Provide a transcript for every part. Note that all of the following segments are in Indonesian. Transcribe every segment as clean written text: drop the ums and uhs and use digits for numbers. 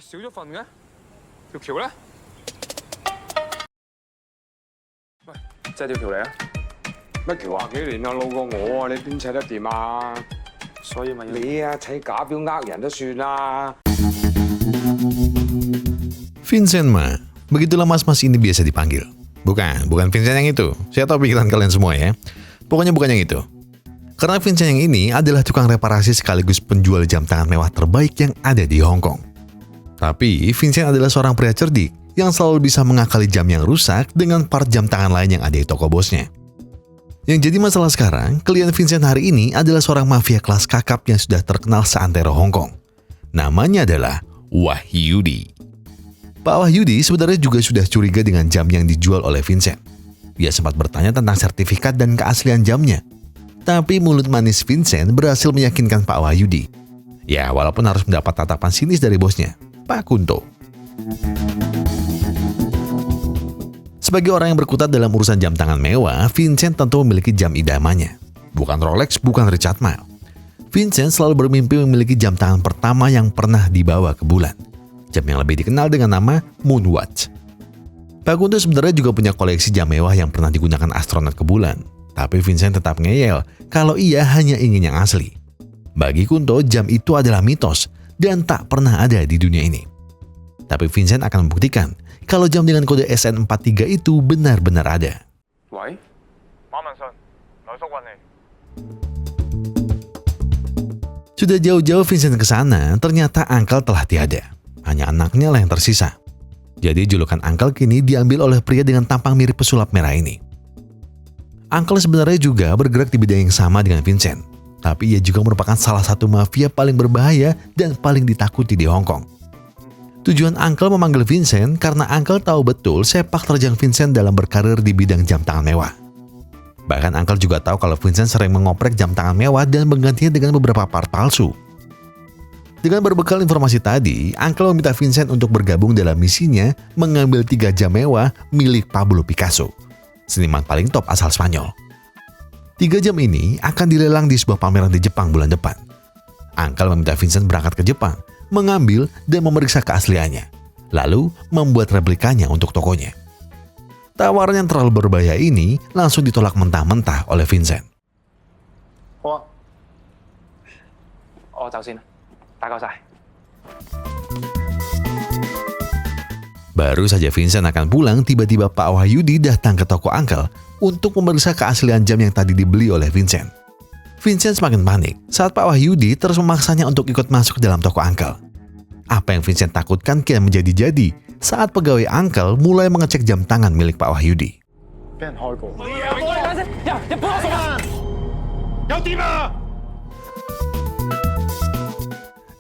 少咗份嘅，條橋咧？喂，借條橋嚟啊！乜橋話幾年啊，老過我啊，你邊砌得掂啊？所以咪要你啊，砌假表呃人都算啦。 Vincent mah, begitulah mas-mas ini biasa dipanggil. Bukan Vincent yang itu. Saya tahu pikiran kalian semua ya. Pokoknya bukan yang itu. Karena Vincent yang ini adalah tukang reparasi sekaligus penjual jam tangan mewah terbaik yang ada di Hong Kong. Tapi Vincent adalah seorang pria cerdik yang selalu bisa mengakali jam yang rusak dengan part jam tangan lain yang ada di toko bosnya. Yang jadi masalah sekarang, klien Vincent hari ini adalah seorang mafia kelas kakap yang sudah terkenal seantero Hong Kong. Namanya adalah Wahyudi. Pak Wahyudi sebenarnya juga sudah curiga dengan jam yang dijual oleh Vincent. Dia sempat bertanya tentang sertifikat dan keaslian jamnya. Tapi mulut manis Vincent berhasil meyakinkan Pak Wahyudi. Ya, walaupun harus mendapat tatapan sinis dari bosnya, Pak Kunto. Sebagai orang yang berkutat dalam urusan jam tangan mewah, Vincent tentu memiliki jam idamannya. Bukan Rolex, bukan Richard Mille. Vincent selalu bermimpi memiliki jam tangan pertama yang pernah dibawa ke bulan. Jam yang lebih dikenal dengan nama Moonwatch. Pak Kunto sebenarnya juga punya koleksi jam mewah yang pernah digunakan astronot ke bulan. Tapi Vincent tetap ngeyel kalau ia hanya ingin yang asli. Bagi Kunto, jam itu adalah mitos dan tak pernah ada di dunia ini. Tapi Vincent akan membuktikan kalau jam dengan kode SN43 itu benar-benar ada. 喂，馬文信，來叔揾你。 Sudah jauh-jauh Vincent ke sana, ternyata Uncle telah tiada. Hanya anaknya lah yang tersisa. Jadi julukan Uncle kini diambil oleh pria dengan tampang mirip pesulap merah ini. Uncle sebenarnya juga bergerak di bidang yang sama dengan Vincent. Tapi ia juga merupakan salah satu mafia paling berbahaya dan paling ditakuti di Hong Kong. Tujuan Uncle memanggil Vincent karena Uncle tahu betul sepak terjang Vincent dalam berkarir di bidang jam tangan mewah. Bahkan Uncle juga tahu kalau Vincent sering mengoprek jam tangan mewah dan menggantinya dengan beberapa part palsu. Dengan berbekal informasi tadi, Uncle meminta Vincent untuk bergabung dalam misinya mengambil 3 jam mewah milik Pablo Picasso, seniman paling top asal Spanyol. 3 jam ini akan dilelang di sebuah pameran di Jepang bulan depan. Uncle meminta Vincent berangkat ke Jepang, mengambil dan memeriksa keasliannya, lalu membuat replikanya untuk tokonya. Tawaran yang terlalu berbahaya ini langsung ditolak mentah-mentah oleh Vincent. 好啊，我走先啦，打夠晒。 Baru saja Vincent akan pulang, tiba-tiba Pak Wahyudi datang ke toko Uncle untuk memeriksa keaslian jam yang tadi dibeli oleh Vincent. Vincent semakin panik saat Pak Wahyudi terus memaksanya untuk ikut masuk ke dalam toko Uncle. Apa yang Vincent takutkan kian menjadi-jadi saat pegawai Uncle mulai mengecek jam tangan milik Pak Wahyudi.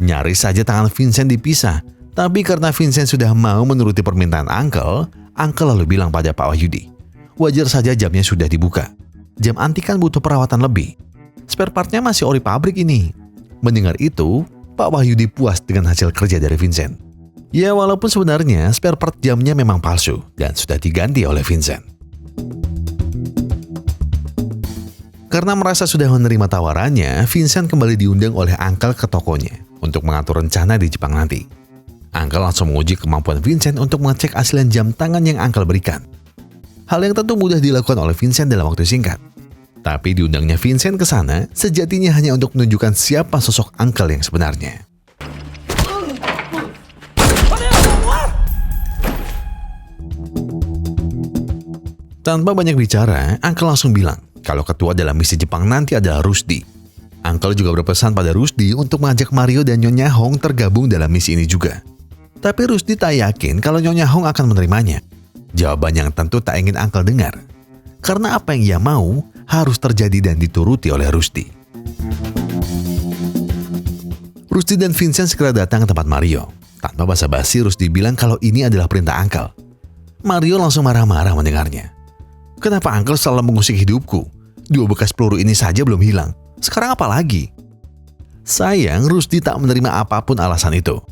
Nyaris saja tangan Vincent dipisah, tapi karena Vincent sudah mau menuruti permintaan Uncle lalu bilang pada Pak Wahyudi, wajar saja jamnya sudah dibuka. Jam antik kan butuh perawatan lebih. Spare partnya masih ori pabrik ini. Mendengar itu, Pak Wahyudi puas dengan hasil kerja dari Vincent. Ya, walaupun sebenarnya spare part jamnya memang palsu dan sudah diganti oleh Vincent. Karena merasa sudah menerima tawarannya, Vincent kembali diundang oleh Uncle ke tokonya untuk mengatur rencana di Jepang nanti. Uncle langsung menguji kemampuan Vincent untuk mengecek aslian jam tangan yang Uncle berikan. Hal yang tentu mudah dilakukan oleh Vincent dalam waktu singkat. Tapi diundangnya Vincent ke sana sejatinya hanya untuk menunjukkan siapa sosok Uncle yang sebenarnya. Tanpa banyak bicara, Uncle langsung bilang kalau ketua dalam misi Jepang nanti adalah Rusdi. Uncle juga berpesan pada Rusdi untuk mengajak Mario dan Nyonya Hong tergabung dalam misi ini juga. Tapi Rusdi tak yakin kalau Nyonya Hong akan menerimanya. Jawaban yang tentu tak ingin Uncle dengar. Karena apa yang ia mau harus terjadi dan dituruti oleh Rusdi. Rusdi dan Vincent segera datang ke tempat Mario. Tanpa basa-basi, Rusdi bilang kalau ini adalah perintah Uncle. Mario langsung marah-marah mendengarnya. Kenapa Uncle selalu mengusik hidupku? 2 bekas peluru ini saja belum hilang. Sekarang apa lagi? Sayang, Rusdi tak menerima apapun alasan itu.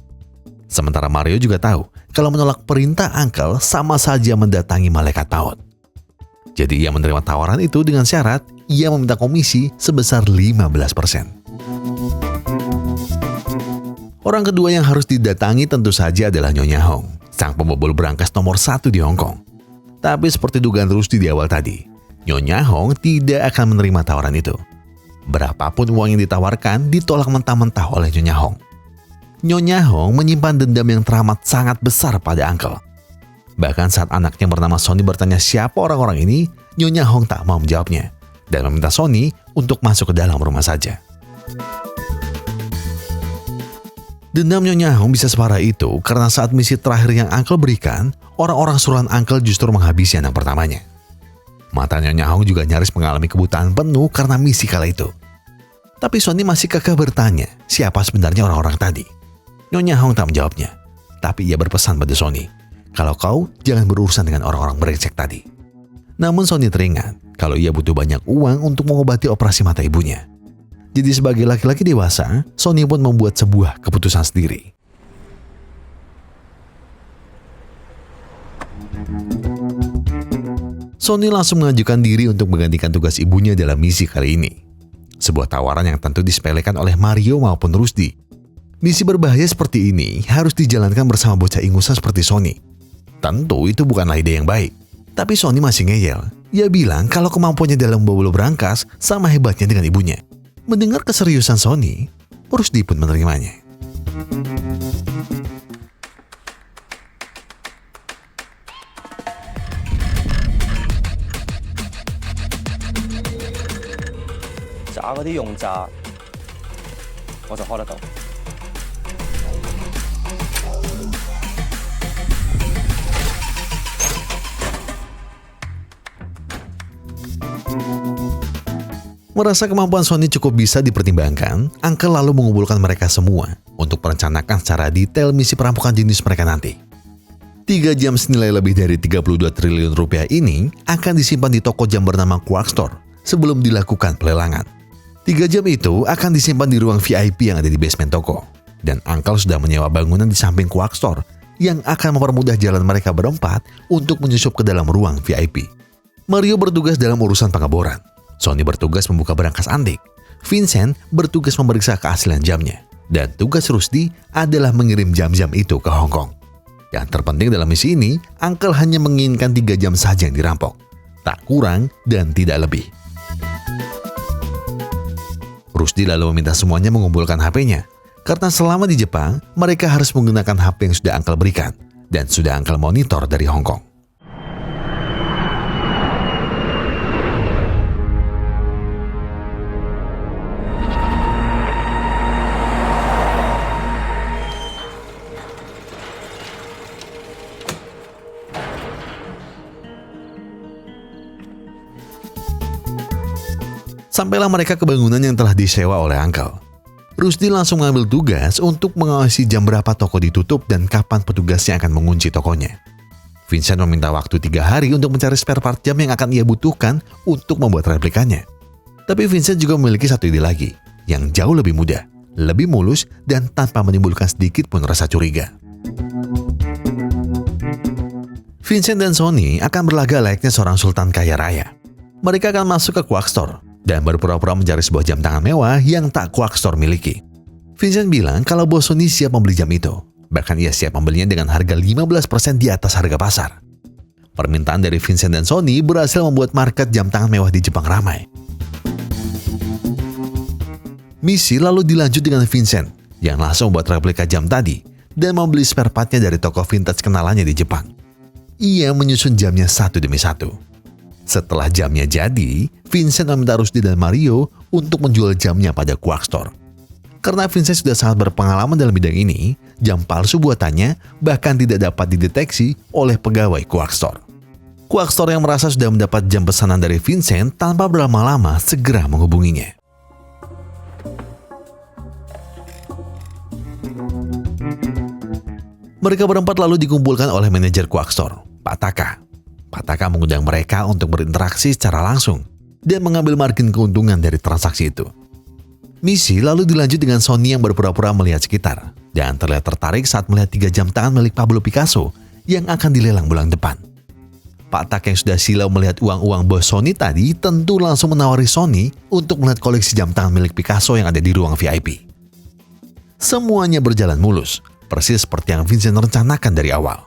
Sementara Mario juga tahu kalau menolak perintah Uncle sama saja mendatangi malaikat maut. Jadi ia menerima tawaran itu dengan syarat ia meminta komisi sebesar 15%. Orang kedua yang harus didatangi tentu saja adalah Nyonya Hong, sang pembobol berangkas nomor 1 di Hong Kong. Tapi seperti dugaan Rusdi di awal tadi, Nyonya Hong tidak akan menerima tawaran itu. Berapapun uang yang ditawarkan ditolak mentah-mentah oleh Nyonya Hong. Nyonya Hong menyimpan dendam yang teramat sangat besar pada Uncle. Bahkan saat anaknya bernama Sonny bertanya siapa orang-orang ini, Nyonya Hong tak mau menjawabnya dan meminta Sonny untuk masuk ke dalam rumah saja. Dendam Nyonya Hong bisa separah itu karena saat misi terakhir yang Uncle berikan, orang-orang suruhan Uncle justru menghabisi anak pertamanya. Mata Nyonya Hong juga nyaris mengalami kebutaan penuh karena misi kala itu. Tapi Sonny masih kekeh bertanya siapa sebenarnya orang-orang tadi. Nyonya Hong tak menjawabnya, tapi ia berpesan pada Sonny, kalau kau jangan berurusan dengan orang-orang brengsek tadi. Namun Sonny teringat kalau ia butuh banyak uang untuk mengobati operasi mata ibunya. Jadi sebagai laki-laki dewasa, Sonny pun membuat sebuah keputusan sendiri. Sonny langsung mengajukan diri untuk menggantikan tugas ibunya dalam misi kali ini. Sebuah tawaran yang tentu disepelekan oleh Mario maupun Rusdi. Misi berbahaya seperti ini harus dijalankan bersama bocah ingusan seperti Sonny. Tentu itu bukanlah ide yang baik. Tapi Sonny masih ngeyel. Ia bilang kalau kemampuannya dalam membobol berangkas sama hebatnya dengan ibunya. Mendengar keseriusan Sonny, Rusdi pun menerimanya.渣嗰啲用渣，我就開得到。Merasa kemampuan Sonny cukup bisa dipertimbangkan, Uncle lalu mengumpulkan mereka semua untuk merencanakan secara detail misi perampokan jenis mereka nanti. 3 jam senilai lebih dari 32 triliun rupiah ini akan disimpan di toko jam bernama Quark Store sebelum dilakukan pelelangan. 3 jam itu akan disimpan di ruang VIP yang ada di basement toko. Dan Uncle sudah menyewa bangunan di samping Quark Store yang akan mempermudah jalan mereka berempat untuk menyusup ke dalam ruang VIP. Mario bertugas dalam urusan pengeboran. Sonny bertugas membuka berangkas antik. Vincent bertugas memeriksa keaslian jamnya. Dan tugas Rusdi adalah mengirim jam-jam itu ke Hong Kong. Yang terpenting dalam misi ini, Uncle hanya menginginkan 3 jam saja yang dirampok. Tak kurang dan tidak lebih. Rusdi lalu meminta semuanya mengumpulkan HP-nya. Karena selama di Jepang, mereka harus menggunakan HP yang sudah Uncle berikan. Dan sudah Uncle monitor dari Hong Kong. Sampailah mereka ke bangunan yang telah disewa oleh Uncle. Rusdi langsung mengambil tugas untuk mengawasi jam berapa toko ditutup dan kapan petugasnya akan mengunci tokonya. Vincent meminta waktu 3 hari untuk mencari spare part jam yang akan ia butuhkan untuk membuat replikannya. Tapi Vincent juga memiliki satu ide lagi, yang jauh lebih mudah, lebih mulus, dan tanpa menimbulkan sedikit pun rasa curiga. Vincent dan Sonny akan berlaga layaknya seorang sultan kaya raya. Mereka akan masuk ke Quark Store dan berpura-pura mencari sebuah jam tangan mewah yang tak Quark Store miliki. Vincent bilang kalau bos Sonny siap membeli jam itu. Bahkan ia siap membelinya dengan harga 15% di atas harga pasar. Permintaan dari Vincent dan Sonny berhasil membuat market jam tangan mewah di Jepang ramai. Misi lalu dilanjut dengan Vincent yang langsung membuat replika jam tadi dan membeli spare partnya dari toko vintage kenalannya di Jepang. Ia menyusun jamnya satu demi satu. Setelah jamnya jadi, Vincent meminta Rusdi dan Mario untuk menjual jamnya pada Quark Store. Karena Vincent sudah sangat berpengalaman dalam bidang ini, jam palsu buatannya bahkan tidak dapat dideteksi oleh pegawai Quark Store. Quark Store yang merasa sudah mendapat jam pesanan dari Vincent tanpa berlama-lama segera menghubunginya. Mereka berempat lalu dikumpulkan oleh manajer Quark Store, Pak Taka. Pak Taka mengundang mereka untuk berinteraksi secara langsung dan mengambil margin keuntungan dari transaksi itu. Misi lalu dilanjut dengan Sonny yang berpura-pura melihat sekitar dan terlihat tertarik saat melihat 3 jam tangan milik Pablo Picasso yang akan dilelang bulan depan. Pak Tak yang sudah silau melihat uang-uang bos Sonny tadi tentu langsung menawari Sonny untuk melihat koleksi jam tangan milik Picasso yang ada di ruang VIP. Semuanya berjalan mulus, persis seperti yang Vincent rencanakan dari awal.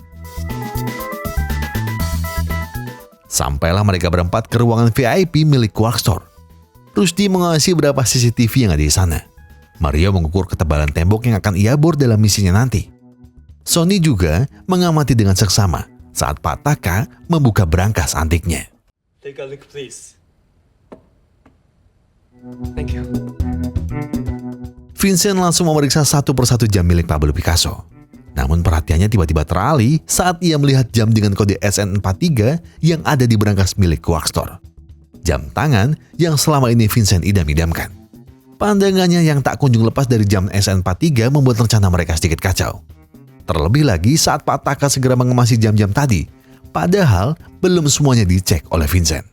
Sampailah mereka berempat ke ruangan VIP milik Quark Store. Rusdi mengawasi beberapa CCTV yang ada di sana. Mario mengukur ketebalan tembok yang akan ia bor dalam misinya nanti. Sonny juga mengamati dengan seksama saat Pak Taka membuka berangkas antiknya. Take a look, please. Thank you. Vincent langsung memeriksa satu persatu jam milik Pablo Picasso. Namun perhatiannya tiba-tiba teralih saat ia melihat jam dengan kode SN43 yang ada di berangkas milik Quark Store. Jam tangan yang selama ini Vincent idam-idamkan. Pandangannya yang tak kunjung lepas dari jam SN43 membuat rencana mereka sedikit kacau. Terlebih lagi saat Pak Taka segera mengemasi jam-jam tadi, padahal belum semuanya dicek oleh Vincent.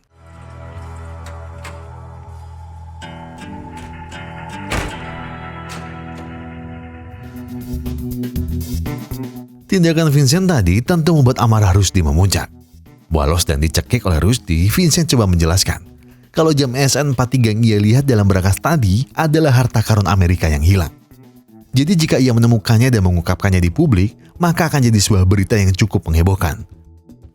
Tindakan Vincent tadi tentu membuat amarah Rusdi memuncak. Walos dan dicekik oleh Rusdi, Vincent coba menjelaskan kalau jam SN43 yang ia lihat dalam berangkas tadi adalah harta karun Amerika yang hilang. Jadi jika ia menemukannya dan mengungkapkannya di publik, maka akan jadi sebuah berita yang cukup menghebohkan.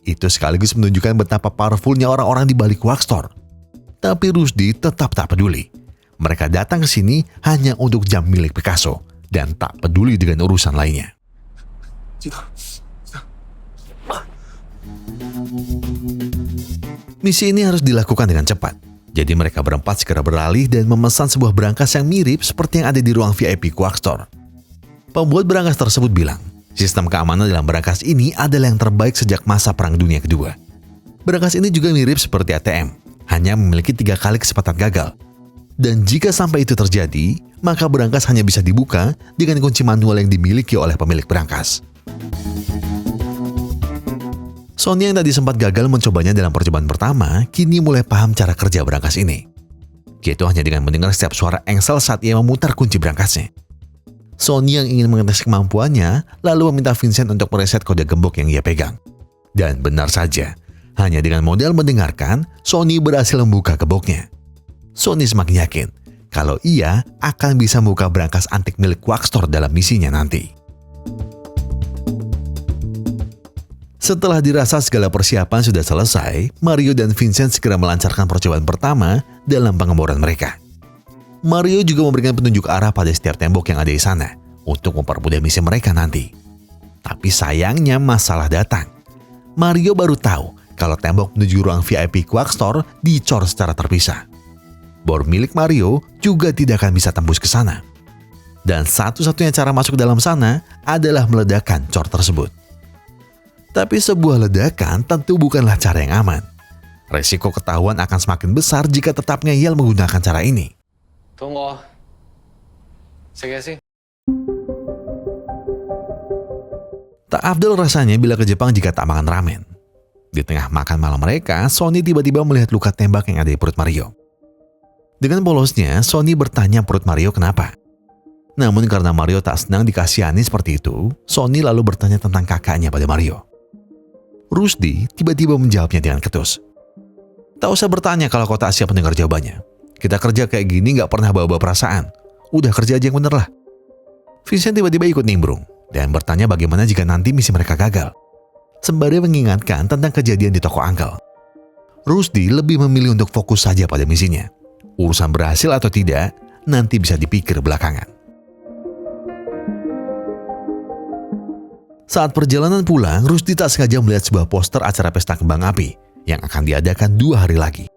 Itu sekaligus menunjukkan betapa powerfulnya orang-orang di balik Quark Store. Tapi Rusdi tetap tak peduli. Mereka datang ke sini hanya untuk jam milik Picasso dan tak peduli dengan urusan lainnya. Misi ini harus dilakukan dengan cepat. Jadi mereka berempat segera beralih dan memesan sebuah berangkas yang mirip seperti yang ada di ruang VIP Quark Store. Pembuat berangkas tersebut bilang, sistem keamanan dalam berangkas ini adalah yang terbaik sejak masa Perang Dunia Kedua. Berangkas ini juga mirip seperti ATM, hanya memiliki 3 kali kesempatan gagal. Dan jika sampai itu terjadi, maka berangkas hanya bisa dibuka dengan kunci manual yang dimiliki oleh pemilik berangkas. Sonny yang tadi sempat gagal mencobanya dalam percobaan pertama, kini mulai paham cara kerja berangkas ini. Yaitu hanya dengan mendengar setiap suara engsel saat ia memutar kunci berangkasnya. Sonny yang ingin mengetes kemampuannya, lalu meminta Vincent untuk mereset kode gembok yang ia pegang. Dan benar saja, hanya dengan modal mendengarkan, Sonny berhasil membuka gemboknya. Sonny semakin yakin kalau ia akan bisa membuka berangkas antik milik Quark Store dalam misinya nanti. Setelah dirasa segala persiapan sudah selesai, Mario dan Vincent segera melancarkan percobaan pertama dalam pengeboran mereka. Mario juga memberikan petunjuk arah pada setiap tembok yang ada di sana untuk mempermudah misi mereka nanti. Tapi sayangnya masalah datang. Mario baru tahu kalau tembok menuju ruang VIP Quark Store dicor secara terpisah. Bor milik Mario juga tidak akan bisa tembus ke sana. Dan satu-satunya cara masuk ke dalam sana adalah meledakkan cor tersebut. Tapi sebuah ledakan tentu bukanlah cara yang aman. Resiko ketahuan akan semakin besar jika tetap ngeyel menggunakan cara ini. Tunggu. Sige sih. Tak afdol rasanya bila ke Jepang jika tak makan ramen. Di tengah makan malam mereka, Sonny tiba-tiba melihat luka tembak yang ada di perut Mario. Dengan polosnya, Sonny bertanya perut Mario kenapa. Namun karena Mario tak senang dikasihani seperti itu, Sonny lalu bertanya tentang kakaknya pada Mario. Rusdi tiba-tiba menjawabnya dengan ketus. Tak usah bertanya kalau kau tak siap mendengar jawabannya. Kita kerja kayak gini gak pernah bawa-bawa perasaan. Udah kerja aja yang bener lah. Vincent tiba-tiba ikut nimbrung dan bertanya bagaimana jika nanti misi mereka gagal. Sembari mengingatkan tentang kejadian di toko Uncle. Rusdi lebih memilih untuk fokus saja pada misinya. Urusan berhasil atau tidak, nanti bisa dipikir belakangan. Saat perjalanan pulang, Rusdi tak sengaja melihat sebuah poster acara pesta kembang api yang akan diadakan 2 hari lagi.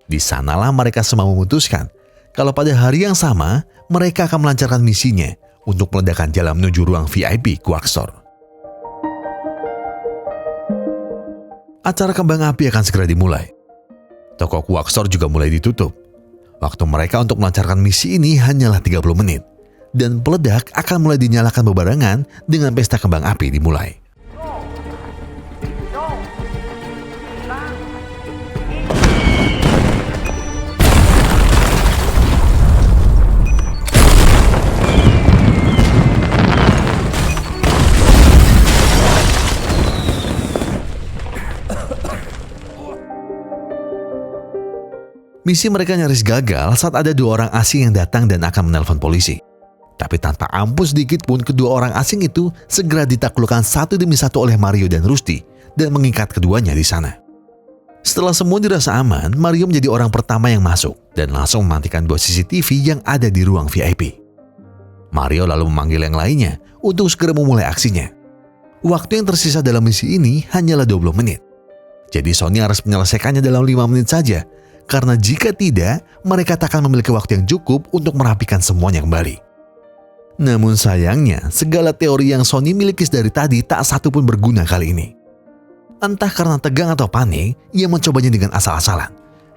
Di sanalah mereka semua memutuskan kalau pada hari yang sama mereka akan melancarkan misinya untuk meledakkan jalan menuju ruang VIP Quark Store. Acara kembang api akan segera dimulai. Toko Quark Store juga mulai ditutup. Waktu mereka untuk melancarkan misi ini hanyalah 30 menit. Dan peledak akan mulai dinyalakan bebarengan dengan pesta kembang api dimulai. Misi mereka nyaris gagal saat ada 2 orang asing yang datang dan akan menelpon polisi. Tapi tanpa ampun sedikit pun kedua orang asing itu segera ditaklukkan satu demi satu oleh Mario dan Rusty dan mengikat keduanya di sana. Setelah semua dirasa aman, Mario menjadi orang pertama yang masuk dan langsung mematikan 2 CCTV yang ada di ruang VIP. Mario lalu memanggil yang lainnya untuk segera memulai aksinya. Waktu yang tersisa dalam misi ini hanyalah 20 menit. Jadi Sony harus menyelesaikannya dalam 5 menit saja, karena jika tidak, mereka tak akan memiliki waktu yang cukup untuk merapikan semuanya kembali. Namun sayangnya, segala teori yang Sony miliki dari tadi tak satu pun berguna kali ini. Entah karena tegang atau panik, ia mencobanya dengan asal-asalan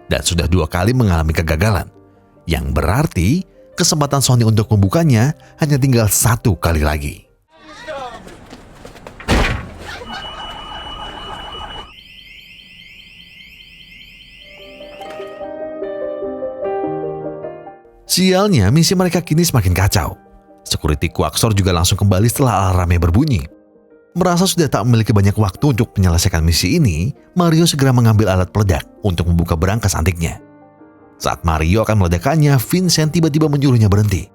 dan sudah 2 kali mengalami kegagalan. Yang berarti kesempatan Sony untuk membukanya hanya tinggal 1 kali lagi. Sialnya, misi mereka kini semakin kacau. Security Quaxor juga langsung kembali setelah alarmnya berbunyi. Merasa sudah tak memiliki banyak waktu untuk menyelesaikan misi ini, Mario segera mengambil alat peledak untuk membuka berangkas antiknya. Saat Mario akan meledakkannya, Vincent tiba-tiba menyuruhnya berhenti.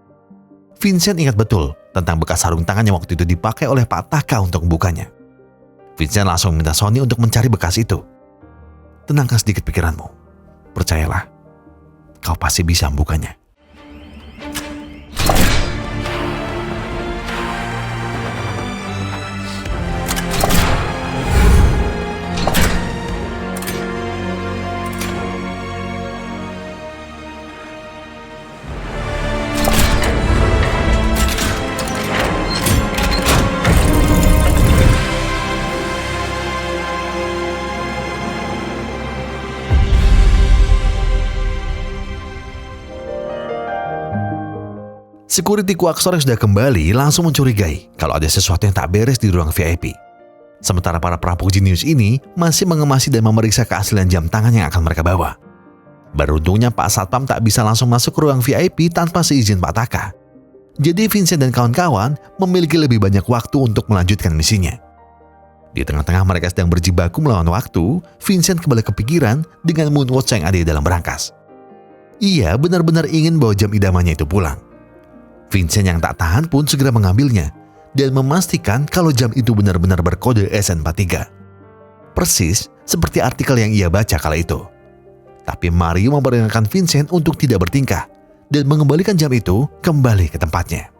Vincent ingat betul tentang bekas sarung tangan yang waktu itu dipakai oleh Pak Taka untuk membukanya. Vincent langsung meminta Sony untuk mencari bekas itu. Tenangkan sedikit pikiranmu. Percayalah, kau pasti bisa membukanya. Security Quaxor yang sudah kembali langsung mencurigai kalau ada sesuatu yang tak beres di ruang VIP. Sementara para perampok jenius ini masih mengemasi dan memeriksa keaslian jam tangan yang akan mereka bawa. Beruntungnya Pak Satpam tak bisa langsung masuk ke ruang VIP tanpa seizin Pak Taka. Jadi Vincent dan kawan-kawan memiliki lebih banyak waktu untuk melanjutkan misinya. Di tengah-tengah mereka sedang berjibaku melawan waktu, Vincent kembali kepikiran dengan moonwatch yang ada di dalam berangkas. Ia benar-benar ingin bawa jam idamannya itu pulang. Vincent yang tak tahan pun segera mengambilnya dan memastikan kalau jam itu benar-benar berkode SN43. Persis seperti artikel yang ia baca kala itu. Tapi Mario memperingatkan Vincent untuk tidak bertingkah dan mengembalikan jam itu kembali ke tempatnya.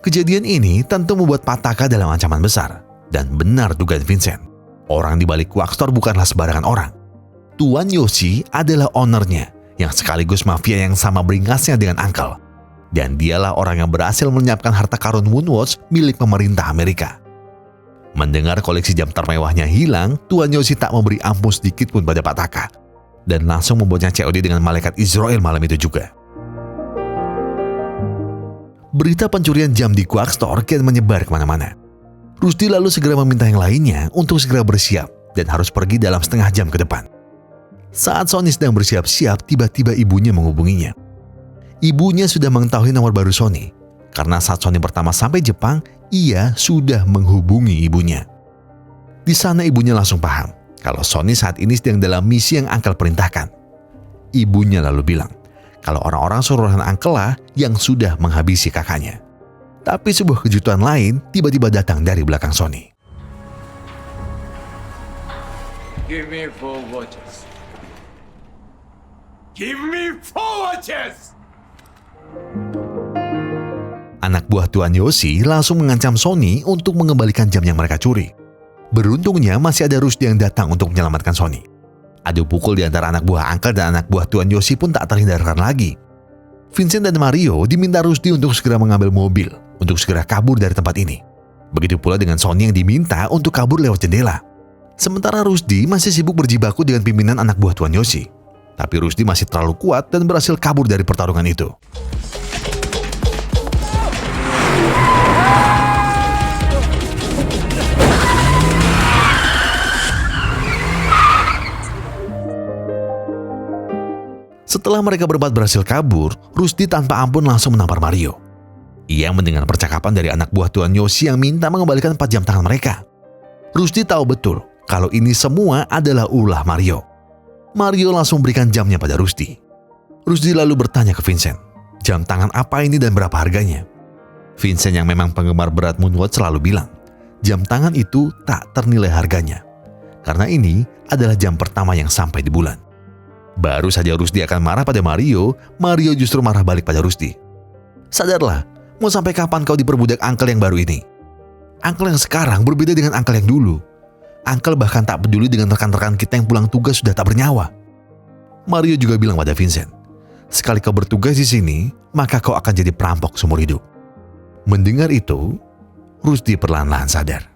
Kejadian ini tentu membuat Pak Taka dalam ancaman besar. Dan benar dugaan Vincent. Orang di balik Quaxtor bukanlah sembarangan orang. Tuan Yoshi adalah ownernya, yang sekaligus mafia yang sama beringasnya dengan Uncle. Dan dialah orang yang berhasil menyiapkan harta karun Moonwatch milik pemerintah Amerika. Mendengar koleksi jam termewahnya hilang, Tuan Yoshi tak memberi ampun sedikit pun pada Pak Taka. Dan langsung membuatnya COD dengan malaikat Israel malam itu juga. Berita pencurian jam di Quaxtor kian menyebar kemana-mana. Rusty lalu segera meminta yang lainnya untuk segera bersiap dan harus pergi dalam setengah jam ke depan. Saat Sony sedang bersiap-siap, tiba-tiba ibunya menghubunginya. Ibunya sudah mengetahui nomor baru Sony, karena saat Sony pertama sampai Jepang, ia sudah menghubungi ibunya. Di sana ibunya langsung paham kalau Sony saat ini sedang dalam misi yang Uncle perintahkan. Ibunya lalu bilang, kalau orang-orang suruhan Uncle lah yang sudah menghabisi kakaknya. Tapi sebuah kejutan lain tiba-tiba datang dari belakang Sony. Give me 4 watches. Give me 4 watches! Anak buah Tuan Yoshi langsung mengancam Sony untuk mengembalikan jam yang mereka curi. Beruntungnya masih ada Rusty yang datang untuk menyelamatkan Sony. Adu pukul di antara anak buah Uncle dan anak buah Tuan Yoshi pun tak terhindarkan lagi. Vincent dan Mario diminta Rusty untuk segera mengambil mobil untuk segera kabur dari tempat ini. Begitu pula dengan Sony yang diminta untuk kabur lewat jendela. Sementara Rusty masih sibuk berjibaku dengan pimpinan anak buah Tuan Yoshi. Tapi Rusty masih terlalu kuat dan berhasil kabur dari pertarungan itu. Setelah mereka berempat berhasil kabur, Rusty tanpa ampun langsung menampar Mario. Ia mendengar percakapan dari anak buah Tuan Yoshi yang minta mengembalikan 4 jam tangan mereka. Rusdi tahu betul kalau ini semua adalah ulah Mario. Mario langsung berikan jamnya pada Rusdi. Rusdi lalu bertanya ke Vincent, jam tangan apa ini dan berapa harganya? Vincent yang memang penggemar berat Moonwatch selalu bilang, jam tangan itu tak ternilai harganya. Karena ini adalah jam pertama yang sampai di bulan. Baru saja Rusdi akan marah pada Mario, Mario justru marah balik pada Rusdi. Sadarlah, mau sampai kapan kau diperbudak Uncle yang baru ini? Uncle yang sekarang berbeda dengan Uncle yang dulu. Uncle bahkan tak peduli dengan rekan-rekan kita yang pulang tugas sudah tak bernyawa. Mario juga bilang pada Vincent, sekali kau bertugas di sini, maka kau akan jadi perampok seumur hidup. Mendengar itu, Rusdi perlahan-lahan sadar.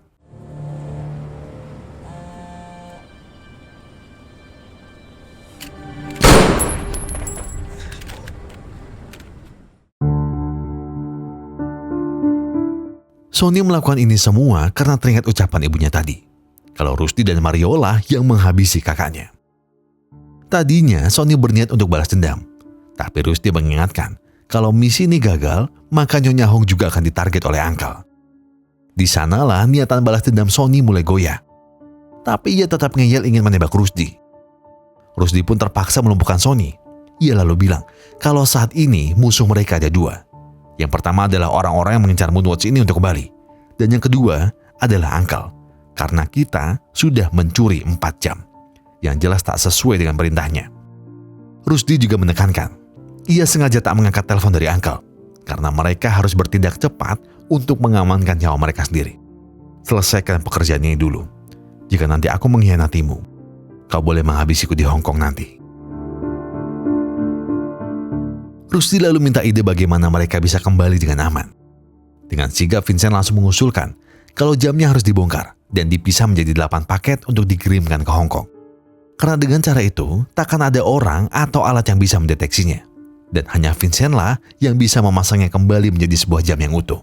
Sony melakukan ini semua karena teringat ucapan ibunya tadi, kalau Rusdi dan Mario lah yang menghabisi kakaknya. Tadinya Sony berniat untuk balas dendam, tapi Rusdi mengingatkan kalau misi ini gagal, maka Nyonya Hong juga akan ditarget oleh Uncle. Di sanalah niatan balas dendam Sony mulai goyah. Tapi ia tetap ngeyel ingin menembak Rusdi. Rusdi pun terpaksa melumpuhkan Sony. Ia lalu bilang kalau saat ini musuh mereka ada 2. Yang pertama adalah orang-orang yang mengincar Moonwatch ini untuk kembali. Dan yang kedua adalah Uncle. Karena kita sudah mencuri 4 jam. Yang jelas tak sesuai dengan perintahnya. Rusdi juga menekankan, ia sengaja tak mengangkat telepon dari Uncle. Karena mereka harus bertindak cepat untuk mengamankan nyawa mereka sendiri. Selesaikan pekerjaan ini dulu. Jika nanti aku mengkhianatimu, kau boleh menghabisiku di Hong Kong nanti. Rusdi lalu minta ide bagaimana mereka bisa kembali dengan aman. Dengan sigap Vincent langsung mengusulkan kalau jamnya harus dibongkar dan dipisah menjadi 8 paket untuk dikirimkan ke Hong Kong. Karena dengan cara itu, takkan ada orang atau alat yang bisa mendeteksinya. Dan hanya Vincent lah yang bisa memasangnya kembali menjadi sebuah jam yang utuh.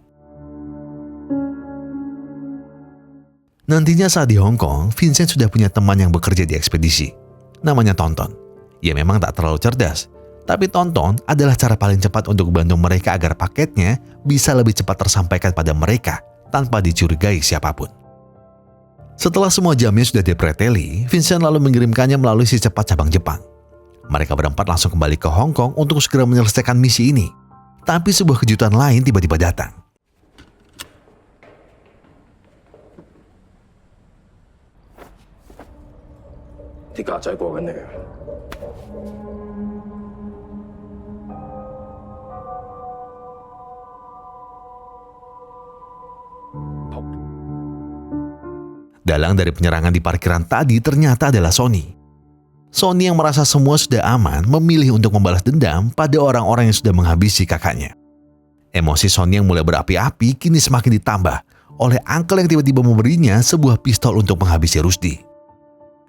Nantinya saat di Hong Kong, Vincent sudah punya teman yang bekerja di ekspedisi. Namanya Tonton. Ia memang tak terlalu cerdas, tapi Tonton adalah cara paling cepat untuk membantu mereka agar paketnya bisa lebih cepat tersampaikan pada mereka tanpa dicurigai siapapun. Setelah semua jamnya sudah dipreteli, Vincent lalu mengirimkannya melalui si cepat cabang Jepang. Mereka berempat langsung kembali ke Hong Kong untuk segera menyelesaikan misi ini. Tapi sebuah kejutan lain tiba-tiba datang.啲架仔過緊嚟。Dalang dari penyerangan di parkiran tadi ternyata adalah Sony. Sony yang merasa semua sudah aman memilih untuk membalas dendam pada orang-orang yang sudah menghabisi kakaknya. Emosi Sony yang mulai berapi-api kini semakin ditambah oleh Uncle yang tiba-tiba memberinya sebuah pistol untuk menghabisi Rusdi.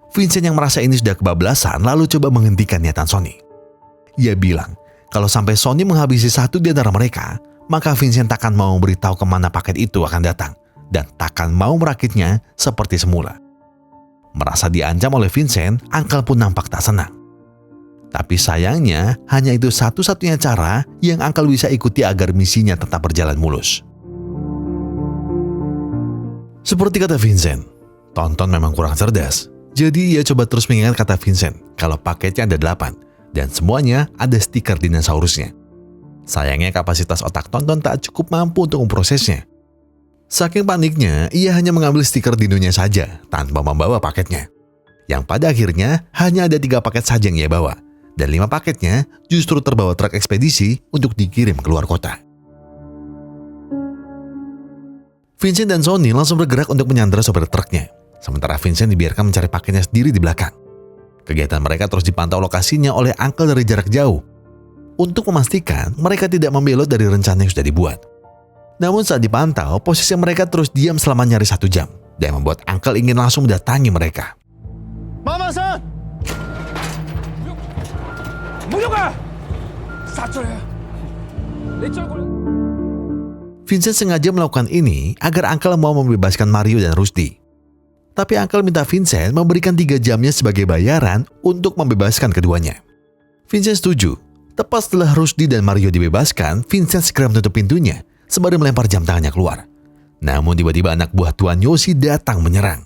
Vincent yang merasa ini sudah kebablasan lalu coba menghentikan niatan Sony. Ia bilang kalau sampai Sony menghabisi satu di antara mereka, maka Vincent takkan mau memberitahu kemana paket itu akan datang dan takkan mau merakitnya seperti semula. Merasa diancam oleh Vincent, Uncle pun nampak tak senang. Tapi sayangnya hanya itu satu-satunya cara yang Uncle bisa ikuti agar misinya tetap berjalan mulus. Seperti kata Vincent, Tonton memang kurang cerdas. Jadi ia coba terus mengingat kata Vincent kalau paketnya ada 8 dan semuanya ada stiker dinosaurusnya. Sayangnya kapasitas otak Tonton tak cukup mampu untuk memprosesnya. Saking paniknya, ia hanya mengambil stiker dinonya saja tanpa membawa paketnya. Yang pada akhirnya hanya ada 3 paket saja yang ia bawa. Dan 5 paketnya justru terbawa truk ekspedisi untuk dikirim keluar kota. Vincent dan Sony langsung bergerak untuk menyandera sopir truknya. Sementara Vincent dibiarkan mencari paketnya sendiri di belakang. Kegiatan mereka terus dipantau lokasinya oleh Uncle dari jarak jauh. Untuk memastikan mereka tidak membelot dari rencana yang sudah dibuat. Namun saat dipantau, posisi mereka terus diam selama nyaris 1 jam. Dan membuat Uncle ingin langsung mendatangi mereka. Mama-san! Vincent sengaja melakukan ini agar Uncle mau membebaskan Mario dan Rusdi. Tapi Uncle minta Vincent memberikan 3 jamnya sebagai bayaran untuk membebaskan keduanya. Vincent setuju. Tepat setelah Rusdi dan Mario dibebaskan, Vincent segera menutup pintunya sembari melempar jam tangannya keluar. Namun tiba-tiba anak buah Tuan Yoshi datang menyerang.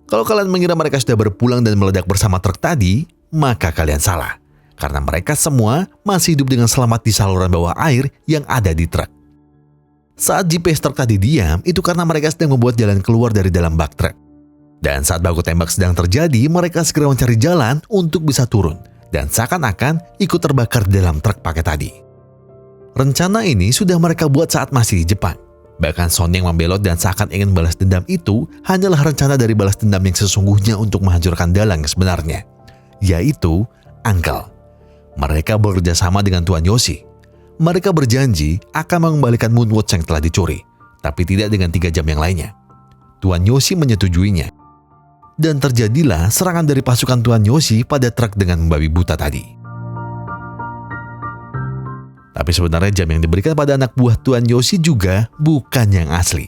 Kalau kalian mengira mereka sudah berpulang dan meledak bersama truk tadi, maka kalian salah. Karena mereka semua masih hidup dengan selamat di saluran bawah air yang ada di truk. Saat GPS truk tadi diam, itu karena mereka sedang membuat jalan keluar dari dalam bak truk. Dan saat baku tembak sedang terjadi, mereka segera mencari jalan untuk bisa turun. Dan seakan-akan ikut terbakar di dalam truk pakai tadi. Rencana ini sudah mereka buat saat masih di Jepang. Bahkan Sony yang membelot dan seakan ingin balas dendam itu hanyalah rencana dari balas dendam yang sesungguhnya untuk menghancurkan dalang yang sebenarnya, yaitu Uncle. Mereka bekerja sama dengan Tuan Yoshi. Mereka berjanji akan mengembalikan Moonwatch yang telah dicuri, tapi tidak dengan 3 jam yang lainnya. Tuan Yoshi menyetujuinya. Dan terjadilah serangan dari pasukan Tuan Yoshi pada truk dengan membabi buta tadi. Tapi sebenarnya jam yang diberikan pada anak buah Tuan Yoshi juga bukan yang asli.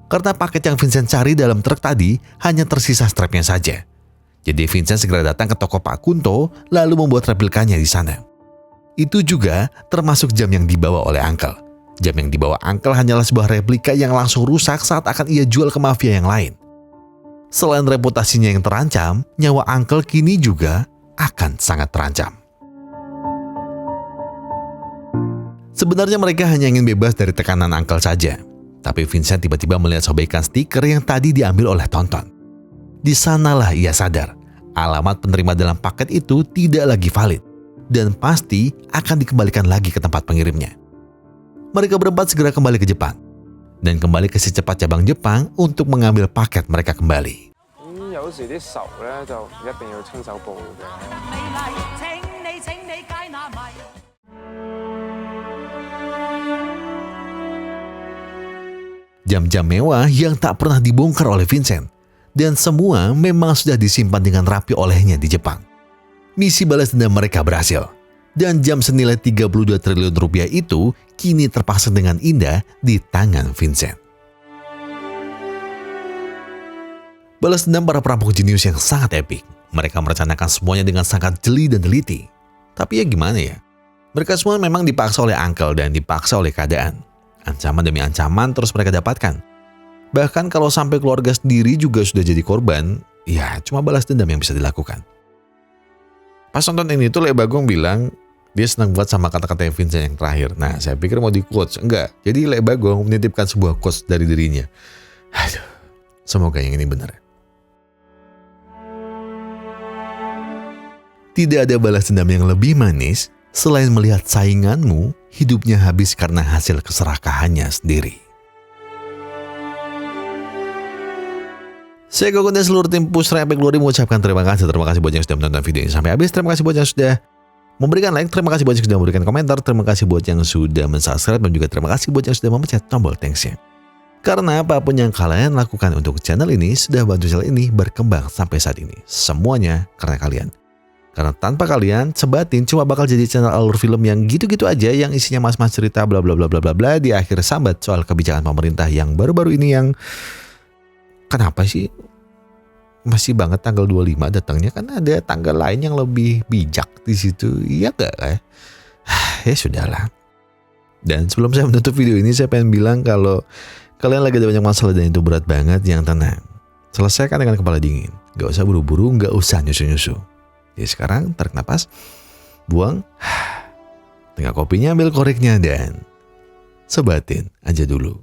Karena paket yang Vincent cari dalam truk tadi hanya tersisa strapnya saja. Jadi Vincent segera datang ke toko Pak Kunto lalu membuat replikanya di sana. Itu juga termasuk jam yang dibawa oleh Uncle. Jam yang dibawa Uncle hanyalah sebuah replika yang langsung rusak saat akan ia jual ke mafia yang lain. Selain reputasinya yang terancam, nyawa Uncle kini juga akan sangat terancam. Sebenarnya mereka hanya ingin bebas dari tekanan Uncle saja. Tapi Vincent tiba-tiba melihat sobekan stiker yang tadi diambil oleh Tonton. Di sanalah ia sadar, alamat penerima dalam paket itu tidak lagi valid. Dan pasti akan dikembalikan lagi ke tempat pengirimnya. Mereka berempat segera kembali ke Jepang. Dan kembali ke si cepat cabang Jepang untuk mengambil paket mereka kembali. 有時啲仇咧就一定要親手報嘅。 Jam-jam mewah yang tak pernah dibongkar oleh Vincent. Dan semua memang sudah disimpan dengan rapi olehnya di Jepang. Misi balas dendam mereka berhasil. Dan jam senilai 32 triliun rupiah itu kini terpasang dengan indah di tangan Vincent. Balas dendam para perampok jenius yang sangat epik. Mereka merencanakan semuanya dengan sangat jeli dan teliti. Tapi ya gimana ya? Mereka semua memang dipaksa oleh Uncle dan dipaksa oleh keadaan. Ancaman demi ancaman terus mereka dapatkan. Bahkan kalau sampai keluarga sendiri juga sudah jadi korban, ya cuma balas dendam yang bisa dilakukan. Pas nonton ini tuh Le Bagong bilang dia senang buat sama kata-kata Vincent yang terakhir. Nah saya pikir mau di quotes, enggak. Jadi Le Bagong menitipkan sebuah quotes dari dirinya. Aduh, semoga yang ini benar. Tidak ada balas dendam yang lebih manis selain melihat sainganmu hidupnya habis karena hasil keserakahannya sendiri. Saya Gokun dan seluruh tim Push Rank Epic Glory mengucapkan terima kasih. Terima kasih buat yang sudah menonton video ini sampai habis. Terima kasih buat yang sudah memberikan like. Terima kasih buat yang sudah memberikan komentar. Terima kasih buat yang sudah mensubscribe. Dan juga terima kasih buat yang sudah memencet tombol thanks-nya. Karena apapun yang kalian lakukan untuk channel ini sudah bantu channel ini berkembang sampai saat ini. Semuanya karena kalian. Karena tanpa kalian, Sebatin cuma bakal jadi channel alur film yang gitu-gitu aja, yang isinya mas-mas cerita bla bla bla bla bla bla, di akhir sambat soal kebijakan pemerintah yang baru-baru ini yang kenapa sih masih banget tanggal 25 datangnya, kan ada tanggal lain yang lebih bijak di situ. Iya gak ya? Ya sudahlah. Dan sebelum saya menutup video ini, saya pengen bilang kalau kalian lagi ada banyak masalah dan itu berat banget, yang tenang. Selesaikan dengan kepala dingin. Gak usah buru-buru, gak usah nyusu-nyusu. Jadi sekarang tarik napas, buang, tengah kopinya, ambil koreknya, dan sebatin aja dulu.